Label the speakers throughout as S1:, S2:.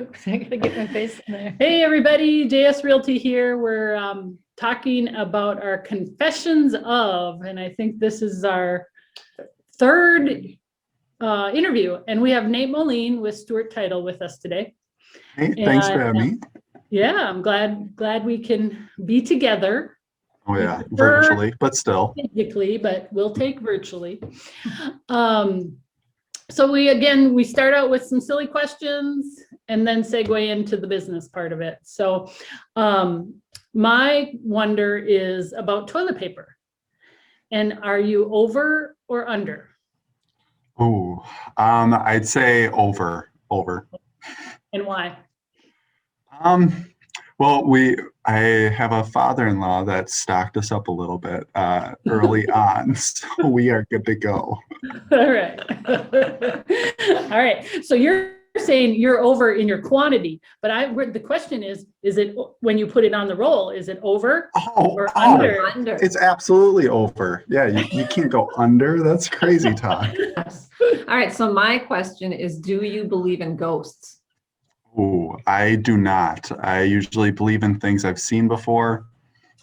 S1: I gotta get my face in there.
S2: Hey, everybody, JS Realty here. We're talking about our confessions of, and I think this is our third interview. And we have Nate Moline with Stewart Title with us today.
S3: Hey, thanks for having me.
S2: Yeah, I'm glad we can be together.
S3: Oh yeah, virtually, but still.
S2: Physically, but we'll take virtually. So we start out with some silly questions and then segue into the business part of it. So my wonder is about toilet paper. And are you over or under?
S3: Oh, I'd say over.
S2: And why?
S3: Well, I have a father-in-law that stocked us up a little bit early on, so we are good to go.
S2: All right. All right. So you're saying you're over in your quantity, but the question is it when you put it on the roll, is it over or under?
S1: Under.
S3: It's absolutely over. Yeah, you can't go under. That's crazy talk.
S1: Yes. All right. So my question is, do you believe in ghosts?
S3: Oh, I do not. I usually believe in things I've seen before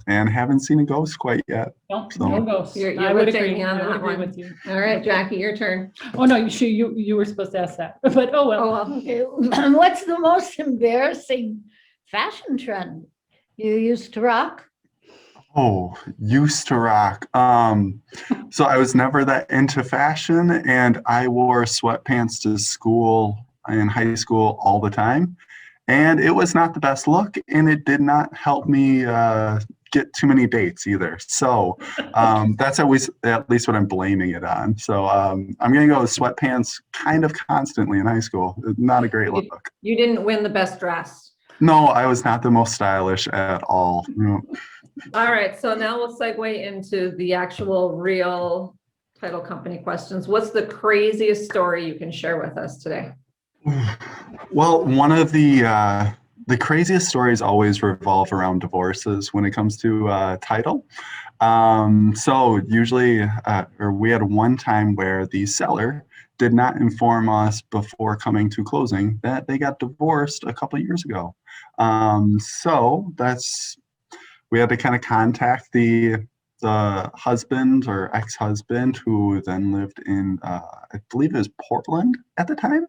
S3: and haven't seen a ghost quite yet.
S2: No,
S3: So.
S2: no ghosts.
S1: You're
S2: I would
S1: with
S2: agree.
S1: Jamie on
S2: I would
S1: that
S2: agree
S1: one.
S2: with you.
S1: All right, Jackie, your turn.
S2: Oh no, you were supposed to ask that, but oh well.
S1: Oh, well.
S4: Okay, what's the most embarrassing fashion trend you used to rock?
S3: Oh, used to rock. So I was never that into fashion, and I wore sweatpants to school in high school all the time. And it was not the best look, and it did not help me get too many dates either. So that's at least what I'm blaming it on. So I'm going to go with sweatpants kind of constantly in high school. Not a great look.
S1: You didn't win the best dress.
S3: No, I was not the most stylish at all. No.
S1: All right, so now we'll segue into the actual real title company questions. What's the craziest story you can share with us today?
S3: Well, one of the craziest stories always revolve around divorces when it comes to title. So usually, or we had one time where the seller did not inform us before coming to closing that they got divorced a couple of years ago. So we had to kind of contact the husband or ex-husband, who then lived in, I believe it was Portland at the time,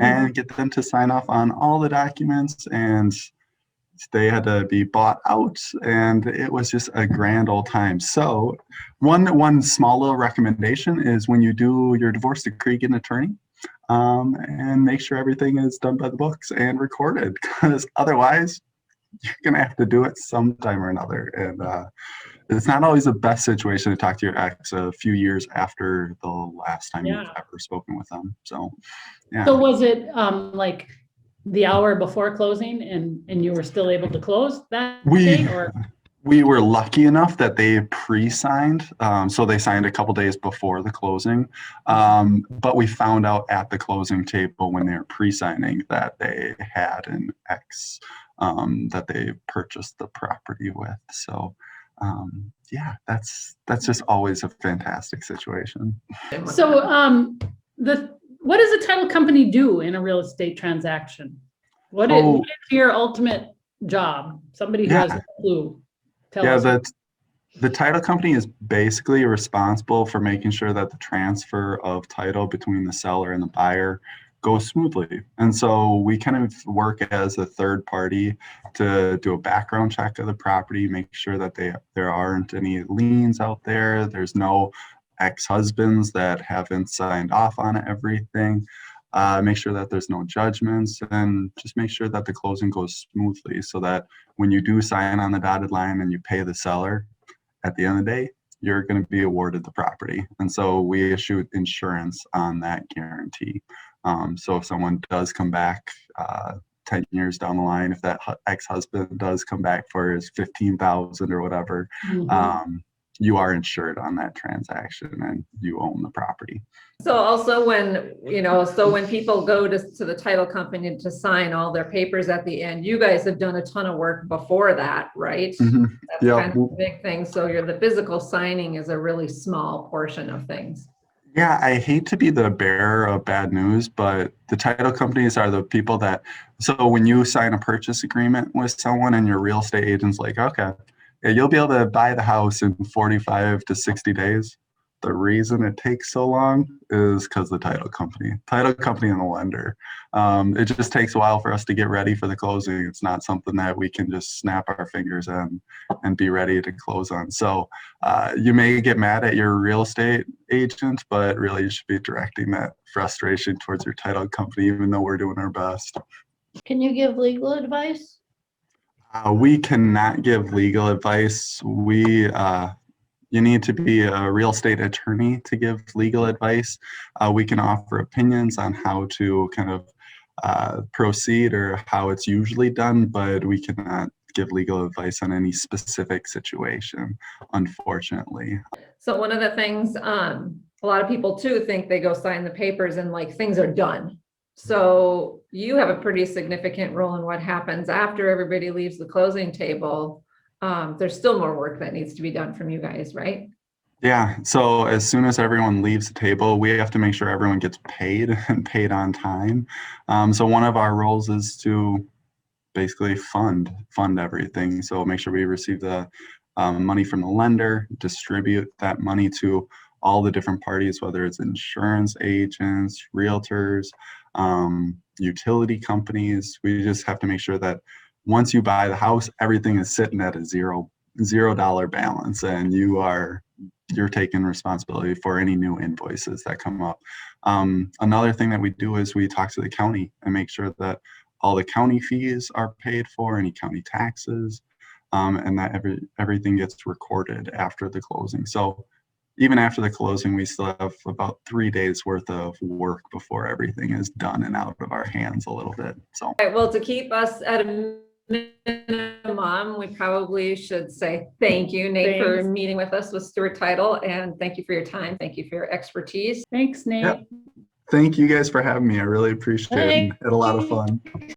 S3: and get them to sign off on all the documents, and they had to be bought out, and it was just a grand old time. So one small little recommendation is when you do your divorce decree, get an attorney, and make sure everything is done by the books and recorded, because otherwise you're gonna have to do it sometime or another. And it's not always the best situation to talk to your ex a few years after the last time you've ever spoken with them. So, yeah.
S2: So was it like the hour before closing and you were still able to close that day? Or?
S3: We were lucky enough that they pre-signed. So they signed a couple days before the closing. But we found out at the closing table when they were pre-signing that they had an ex that they purchased the property with. So yeah, that's just always a fantastic situation.
S2: So what does a title company do in a real estate transaction? What is your ultimate job? Somebody who has a clue. Tell us.
S3: The title company is basically responsible for making sure that the transfer of title between the seller and the buyer goes smoothly. And so we kind of work as a third party to do a background check of the property, make sure that there aren't any liens out there, there's no ex-husbands that haven't signed off on everything, make sure that there's no judgments, and just make sure that the closing goes smoothly, so that when you do sign on the dotted line and you pay the seller, at the end of the day, you're going to be awarded the property. And so we issue insurance on that guarantee. So if someone does come back 10 years down the line, if that ex-husband does come back for his $15,000 or whatever, you are insured on that transaction and you own the property.
S1: So also when people go to the title company to sign all their papers at the end, you guys have done a ton of work before that, right? That's kind of a big thing. So the physical signing is a really small portion of things.
S3: Yeah, I hate to be the bearer of bad news, but the title companies are the people that, so when you sign a purchase agreement with someone and your real estate agent's like, okay, yeah, you'll be able to buy the house in 45 to 60 days. The reason it takes so long is because the title company and the lender. It just takes a while for us to get ready for the closing. It's not something that we can just snap our fingers and be ready to close on. So you may get mad at your real estate agent, but really you should be directing that frustration towards your title company, even though we're doing our best.
S4: Can you give legal advice?
S3: We cannot give legal advice. You need to be a real estate attorney to give legal advice. We can offer opinions on how to kind of proceed or how it's usually done, but we cannot give legal advice on any specific situation, unfortunately.
S1: So one of the things, a lot of people too think they go sign the papers and like things are done. So you have a pretty significant role in what happens after everybody leaves the closing table. There's still more work that needs to be done from you guys, right?
S3: Yeah, so as soon as everyone leaves the table, we have to make sure everyone gets paid and paid on time. So one of our roles is to basically fund everything. So make sure we receive the money from the lender, distribute that money to all the different parties, whether it's insurance agents, realtors, utility companies. We just have to make sure that once you buy the house, everything is sitting at a $0 balance, and you're taking responsibility for any new invoices that come up. Another thing that we do is we talk to the county and make sure that all the county fees are paid for, any county taxes, and that everything gets recorded after the closing. So even after the closing, we still have about 3 days worth of work before everything is done and out of our hands a little bit. So,
S1: All right, well, to keep us at a minimum, we probably should say thank you, Nate, for
S2: Thanks.
S1: meeting with us with Stewart Title, and thank you for your time. Thank you for your expertise.
S2: Thanks, Nate.
S3: yeah. Thank you guys for having me. I really appreciate it and had a lot of fun.